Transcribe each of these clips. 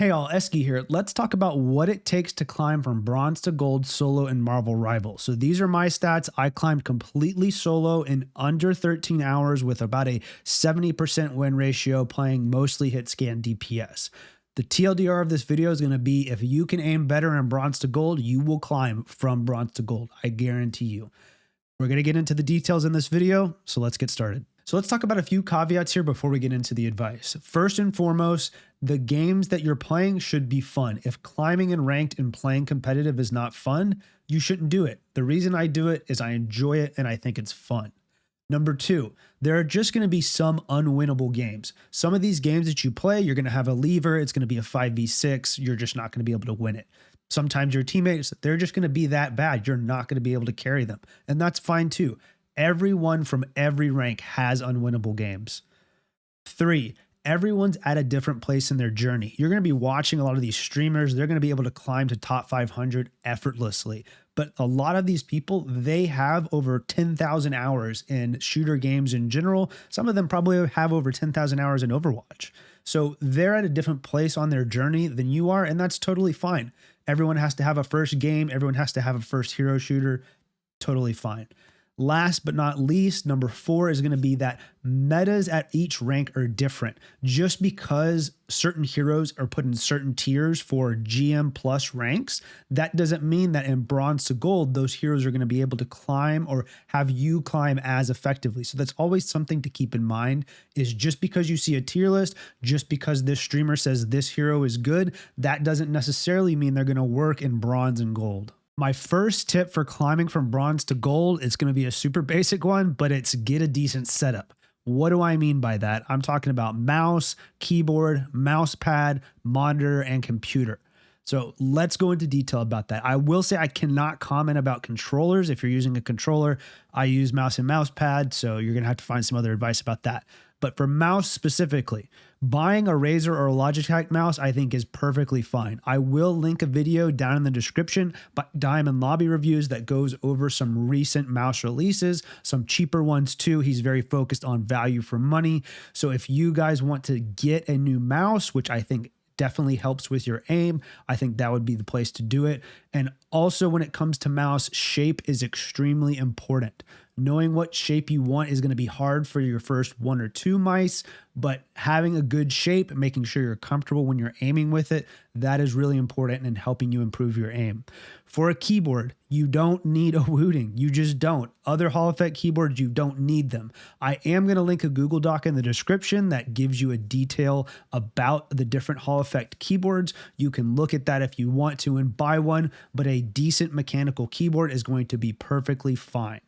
Hey all, Eskie here. Let's talk about what it takes to climb from bronze to gold solo in Marvel Rivals. So these are my stats. I climbed completely solo in under 13 hours with about a 70% win ratio, playing mostly hit scan DPS. The TLDR of this video is going to be if you can aim better in bronze to gold, you will climb from bronze to gold. I guarantee you. We're going to get into the details in this video, so let's get started. So let's talk about a few caveats here before we get into the advice. First and foremost, the games that you're playing should be fun. If climbing and ranked and playing competitive is not fun, you shouldn't do it. The reason I do it is I enjoy it and I think it's fun. Number two, there are just going to be some unwinnable games. Some of these games that you play, you're going to have a lever. It's going to be a 5v6. You're just not going to be able to win it. Sometimes your teammates, they're just going to be that bad. You're not going to be able to carry them. And that's fine too. Everyone from every rank has unwinnable games. Three, everyone's at a different place in their journey. You're going to be watching a lot of these streamers. They're going to be able to climb to top 500 effortlessly. But a lot of these people, they have over 10,000 hours in shooter games in general. Some of them probably have over 10,000 hours in Overwatch. So they're at a different place on their journey than you are, and that's totally fine. Everyone has to have a first game. Everyone has to have a first hero shooter. Totally fine. Last but not least, number four is going to be that metas at each rank are different. Just because certain heroes are put in certain tiers for GM plus ranks, that doesn't mean that in bronze to gold, those heroes are going to be able to climb or have you climb as effectively. So that's always something to keep in mind, is just because you see a tier list, just because this streamer says this hero is good, that doesn't necessarily mean they're going to work in bronze and gold. My first tip for climbing from bronze to gold, it's going to be a super basic one, but it's get a decent setup. What do I mean by that? I'm talking about mouse, keyboard, mouse pad, monitor, and computer. So let's go into detail about that. I will say I cannot comment about controllers. If you're using a controller, I use mouse and mouse pad, so you're going to have to find some other advice about that. But for mouse specifically, buying a Razer or a Logitech mouse, I think is perfectly fine. I will link a video down in the description by Diamond Lobby Reviews that goes over some recent mouse releases, some cheaper ones too. He's very focused on value for money. So if you guys want to get a new mouse, which I think definitely helps with your aim, I think that would be the place to do it. And also when it comes to mouse, shape is extremely important. Knowing what shape you want is going to be hard for your first one or two mice, but having a good shape, making sure you're comfortable when you're aiming with it, that is really important in helping you improve your aim. For a keyboard, you don't need a Wooting. You just don't. Other Hall Effect keyboards, you don't need them. I am going to link a Google Doc in the description that gives you a detail about the different Hall Effect keyboards. You can look at that if you want to and buy one, but a decent mechanical keyboard is going to be perfectly fine.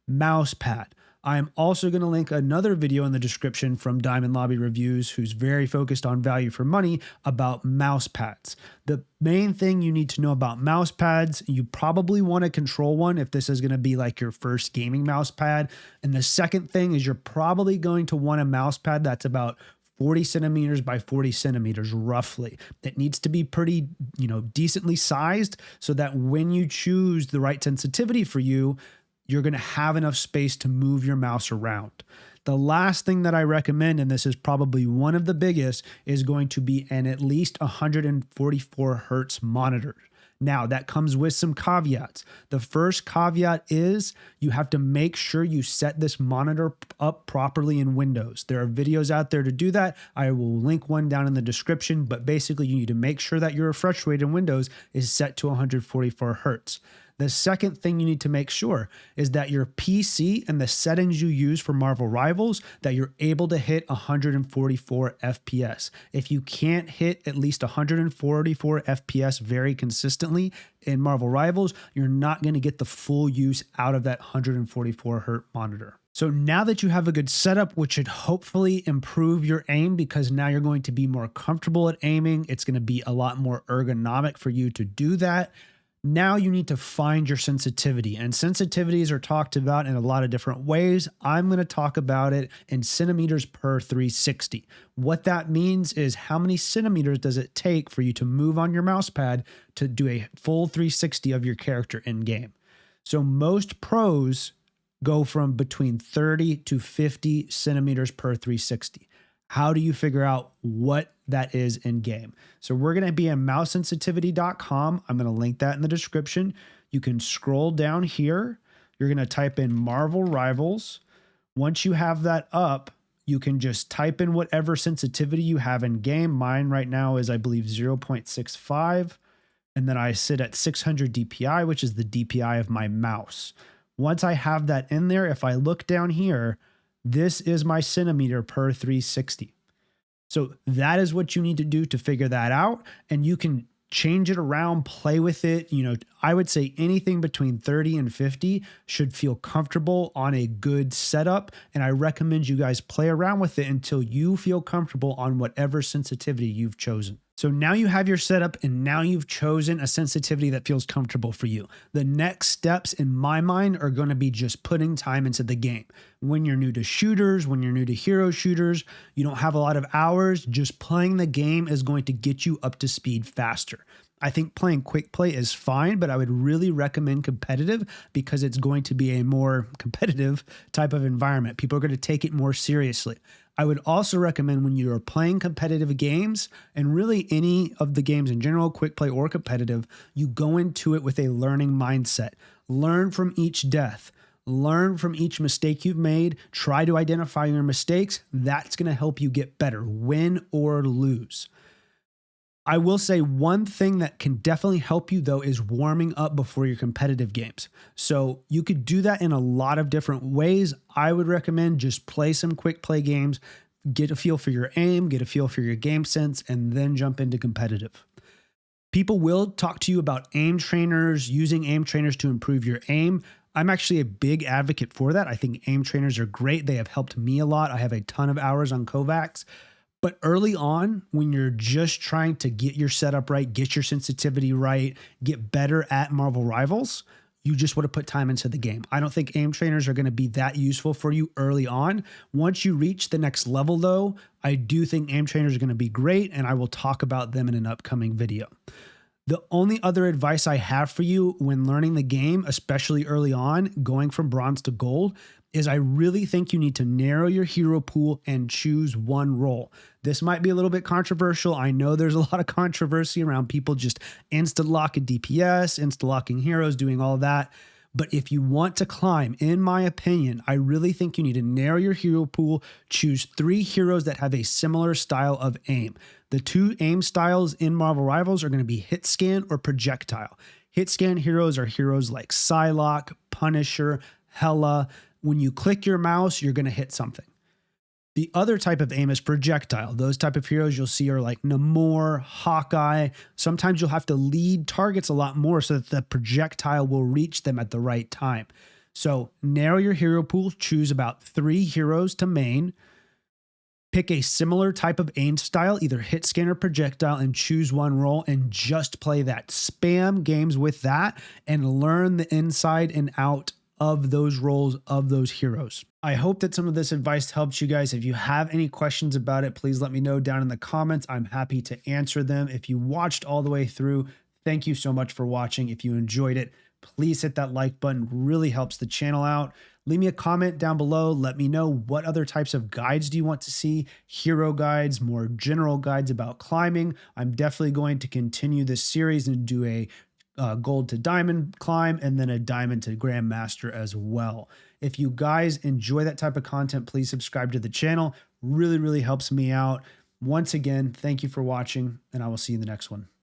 Mouse pad. I am also going to link another video in the description from Diamond Lobby Reviews, who's very focused on value for money, about mouse pads. The main thing you need to know about mouse pads, you probably want to control one if this is going to be like your first gaming mouse pad. And the second thing is you're probably going to want a mouse pad that's about 40 centimeters by 40 centimeters roughly. It needs to be pretty, decently sized so that when you choose the right sensitivity for you, you're going to have enough space to move your mouse around. The last thing that I recommend, and this is probably one of the biggest, is going to be an at least 144 hertz monitor. Now, that comes with some caveats. The first caveat is you have to make sure you set this monitor up properly in Windows. There are videos out there to do that. I will link one down in the description, but basically you need to make sure that your refresh rate in Windows is set to 144 hertz. The second thing you need to make sure is that your PC and the settings you use for Marvel Rivals, that you're able to hit 144 FPS. If you can't hit at least 144 FPS very consistently in Marvel Rivals, you're not going to get the full use out of that 144 hertz monitor. So now that you have a good setup, which should hopefully improve your aim because now you're going to be more comfortable at aiming, it's going to be a lot more ergonomic for you to do that. Now you need to find your sensitivity, and sensitivities are talked about in a lot of different ways. I'm going to talk about it in centimeters per 360. What that means is how many centimeters does it take for you to move on your mouse pad to do a full 360 of your character in game. So most pros go from between 30 to 50 centimeters per 360. how do you figure out what that is in game? So we're going to be in mousesensitivity.com. I'm going to link that in the description. You can scroll down here. You're going to type in Marvel Rivals. Once you have that up, you can just type in whatever sensitivity you have in game. Mine right now is, I believe, 0.65. And then I sit at 600 DPI, which is the DPI of my mouse. Once I have that in there, if I look down here, this is my centimeter per 360. So that is what you need to do to figure that out. And you can change it around, play with it. You know, I would say anything between 30 and 50 should feel comfortable on a good setup. And I recommend you guys play around with it until you feel comfortable on whatever sensitivity you've chosen. So now you have your setup and now you've chosen a sensitivity that feels comfortable for you. The next steps in my mind are going to be just putting time into the game. When you're new to shooters, when you're new to hero shooters, you don't have a lot of hours, just playing the game is going to get you up to speed faster. I think playing quick play is fine, but I would really recommend competitive because it's going to be a more competitive type of environment. People are going to take it more seriously. I would also recommend when you are playing competitive games, and really any of the games in general, quick play or competitive, you go into it with a learning mindset. Learn from each death. Learn from each mistake you've made. Try to identify your mistakes. That's going to help you get better, win or lose. I will say one thing that can definitely help you though is warming up before your competitive games. So you could do that in a lot of different ways. I would recommend just play some quick play games, get a feel for your aim, get a feel for your game sense, and then jump into competitive. People will talk to you about aim trainers, using aim trainers to improve your aim. I'm actually a big advocate for that. I think aim trainers are great. They have helped me a lot. I have a ton of hours on Kovacs. But early on, when you're just trying to get your setup right, get your sensitivity right, get better at Marvel Rivals, you just want to put time into the game. I don't think aim trainers are going to be that useful for you early on. Once you reach the next level, though, I do think aim trainers are going to be great, and I will talk about them in an upcoming video. The only other advice I have for you when learning the game, especially early on, going from bronze to gold, is I really think you need to narrow your hero pool and choose one role. This might be a little bit controversial. I know there's a lot of controversy around people just insta-locking DPS, insta-locking heroes, doing all that. But if you want to climb, in my opinion, I really think you need to narrow your hero pool, choose 3 heroes that have a similar style of aim. The 2 aim styles in Marvel Rivals are going to be hit scan or projectile. Hit scan heroes are heroes like Psylocke, Punisher, Hela. When you click your mouse, you're going to hit something. The other type of aim is projectile. Those type of heroes you'll see are like Namor, Hawkeye. Sometimes you'll have to lead targets a lot more so that the projectile will reach them at the right time. So narrow your hero pool, choose about 3 heroes to main, pick a similar type of aim style, either hit scan or projectile, and choose one role and just play that. Spam games with that and learn the inside and out of those roles, of those heroes. I hope that some of this advice helps you guys. If you have any questions about it, please let me know down in the comments. I'm happy to answer them. If you watched all the way through, thank you so much for watching. If you enjoyed it, please hit that like button. It really helps the channel out. Leave me a comment down below. Let me know what other types of guides do you want to see? Hero guides, more general guides about climbing. I'm definitely going to continue this series and do a gold to diamond climb and then a diamond to Grandmaster as well. If you guys enjoy that type of content, please subscribe to the channel. Really, really helps me out. Once again, thank you for watching, and I will see you in the next one.